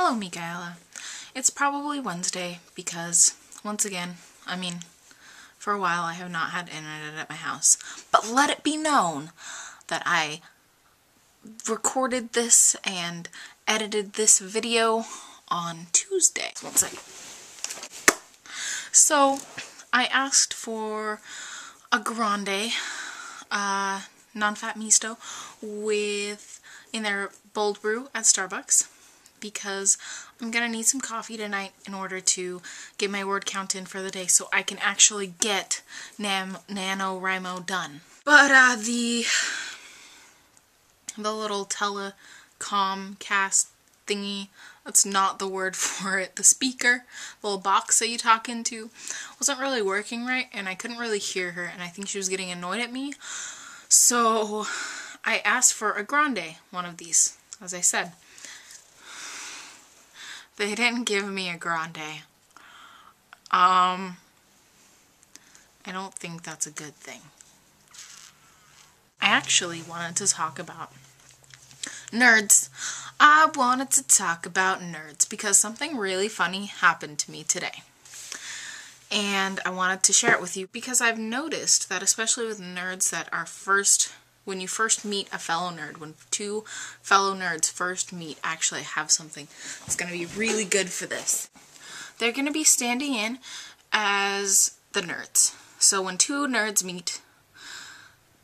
Hello, Michaela. It's probably Wednesday because, once again, for a while I have not had internet at my house. But let it be known that I recorded this and edited this video on Tuesday. One second. So, I asked for a grande, non-fat misto in their bold brew at Starbucks, because I'm gonna need some coffee tonight in order to get my word count in for the day so I can actually get NaNoWriMo done. But the little telecom cast thingy, that's not the word for it, the speaker, the little box that you talk into, wasn't really working right, and I couldn't really hear her, and I think she was getting annoyed at me. So I asked for a grande, one of these, as I said. They didn't give me a grande. I don't think that's a good thing. I actually wanted to talk about nerds. I wanted to talk about nerds because something really funny happened to me today. And I wanted to share it with you because I've noticed that, especially with nerds that are when you first meet a fellow nerd, when two fellow nerds first meet, actually I have something that's going to be really good for this. They're going to be standing in as the nerds. So when two nerds meet,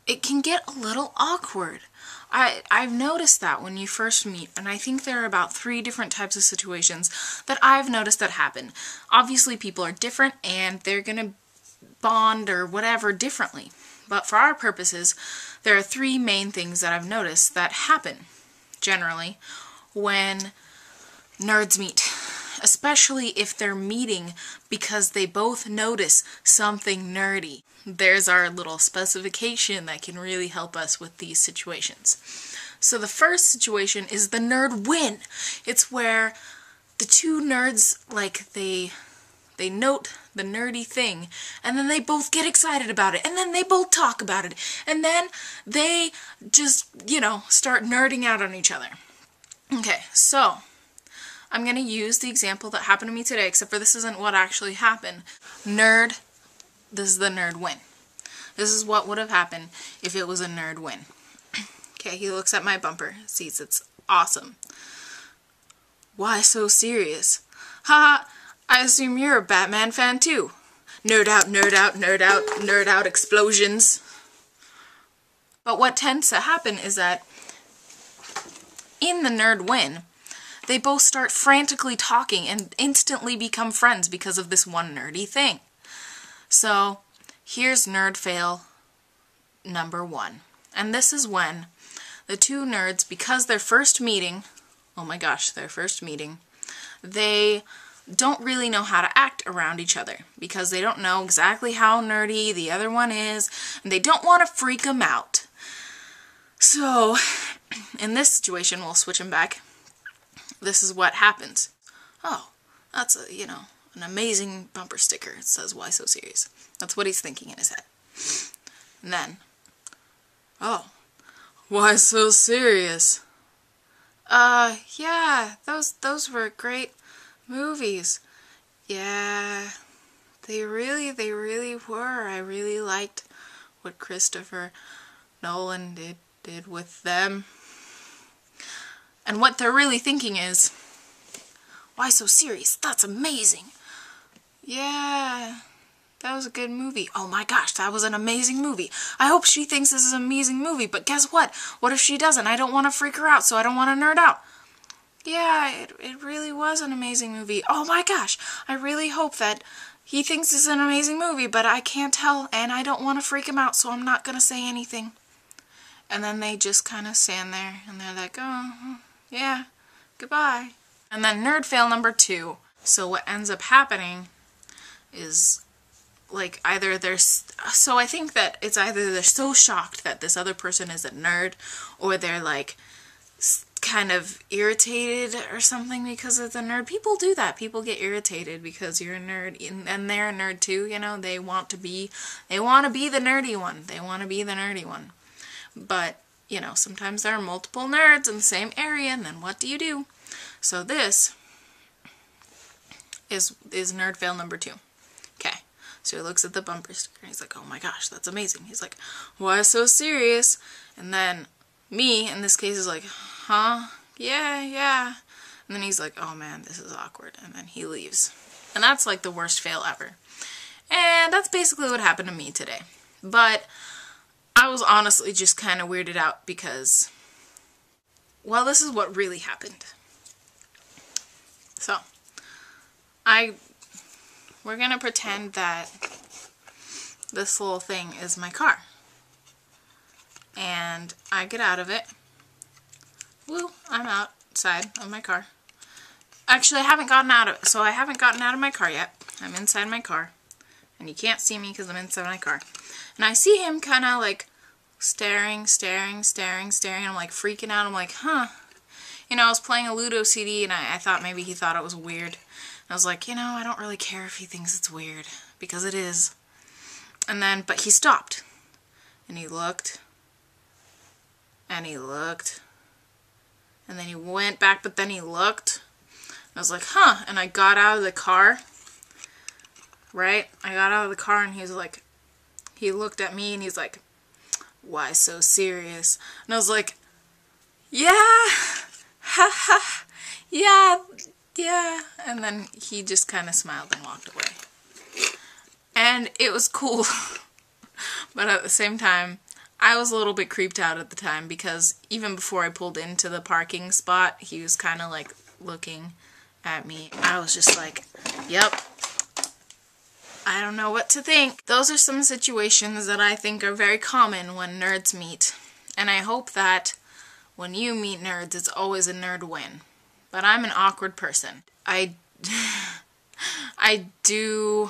it can get a little awkward. I've noticed that when you first meet, and I think there are about 3 different types of situations that I've noticed that happen. Obviously people are different and they're going to bond or whatever differently. But for our purposes, there are 3 main things that I've noticed that happen, generally, when nerds meet. Especially if they're meeting because they both notice something nerdy. There's our little specification that can really help us with these situations. So the first situation is the nerd win. It's where the two nerds, they note the nerdy thing, and then they both get excited about it, and then they both talk about it, and then they just, start nerding out on each other. Okay, so I'm going to use the example that happened to me today, except for this isn't what actually happened. This is the nerd win. This is what would have happened if it was a nerd win. Okay, he looks at my bumper, sees it's awesome. Why so serious? Haha, I assume you're a Batman fan too. Nerd out, nerd out, nerd out, nerd out explosions. But what tends to happen is that in the nerd win, they both start frantically talking and instantly become friends because of this one nerdy thing. So, here's nerd fail number 1. And this is when the two nerds, because their first meeting, they don't really know how to act around each other because they don't know exactly how nerdy the other one is, and they don't want to freak them out. So, in this situation, we'll switch them back. This is what happens. Oh, that's an amazing bumper sticker. It says, "Why so serious?" That's what he's thinking in his head. And then, oh, why so serious? Yeah, those were great movies. Yeah, they really were. I really liked what Christopher Nolan did with them. And what they're really thinking is, why so serious? That's amazing. Yeah, that was a good movie. Oh my gosh, that was an amazing movie. I hope she thinks this is an amazing movie, but guess what? What if she doesn't? I don't want to freak her out, so I don't want to nerd out. Yeah, it really was an amazing movie. Oh my gosh, I really hope that he thinks this is an amazing movie, but I can't tell, and I don't want to freak him out, so I'm not going to say anything. And then they just kind of stand there, and they're like, oh, yeah, goodbye. And then nerd fail number 2. So what ends up happening is, so I think that it's either they're so shocked that this other person is a nerd, or they're kind of irritated or something because of the nerd. People do that. People get irritated because you're a nerd, and they're a nerd too, they want to be the nerdy one. They want to be the nerdy one. But, sometimes there are multiple nerds in the same area, and then what do? So this is nerd fail number 2. Okay, so he looks at the bumper sticker and he's like, oh my gosh, that's amazing. He's like, why so serious? And then me, in this case, is like, huh? Yeah. And then he's like, oh man, this is awkward. And then he leaves. And that's like the worst fail ever. And that's basically what happened to me today. But I was honestly just kind of weirded out because, well, this is what really happened. So, we're gonna pretend that this little thing is my car. And I get out of it. Woo, I'm outside of my car. Actually, I haven't gotten out of it, so I haven't gotten out of my car yet. I'm inside my car. And you can't see me because I'm inside my car. And I see him kind of like staring. I'm like freaking out. I'm like, huh. You know, I was playing a Ludo CD and I thought maybe he thought it was weird. I was like, you know, I don't really care if he thinks it's weird, because it is. And then, but he stopped. And he looked. And he looked. And then he went back, but then he looked. I was like, huh. And I got out of the car. Right? I got out of the car and he was like, he looked at me and he's like, why so serious? And I was like, yeah. Ha ha. Yeah. And then he just kind of smiled and walked away. And it was cool. But at the same time, I was a little bit creeped out at the time because even before I pulled into the parking spot, he was kind of like looking at me. I was just like, yep. I don't know what to think. Those are some situations that I think are very common when nerds meet. And I hope that when you meet nerds, it's always a nerd win. But I'm an awkward person. I do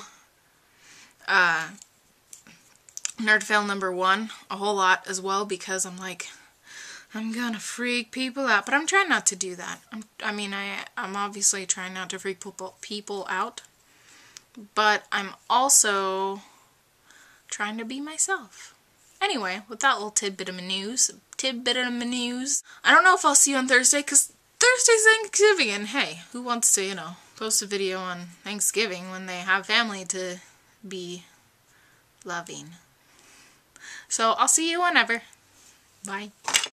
nerd fail number 1 a whole lot as well, because I'm like, I'm gonna freak people out. But I'm trying not to do that. I'm obviously trying not to freak people out. But I'm also trying to be myself. Anyway, with that little tidbit of news, I don't know if I'll see you on Thursday, because Thursday's Thanksgiving, and hey, who wants to, post a video on Thanksgiving when they have family to be loving? So I'll see you whenever. Bye.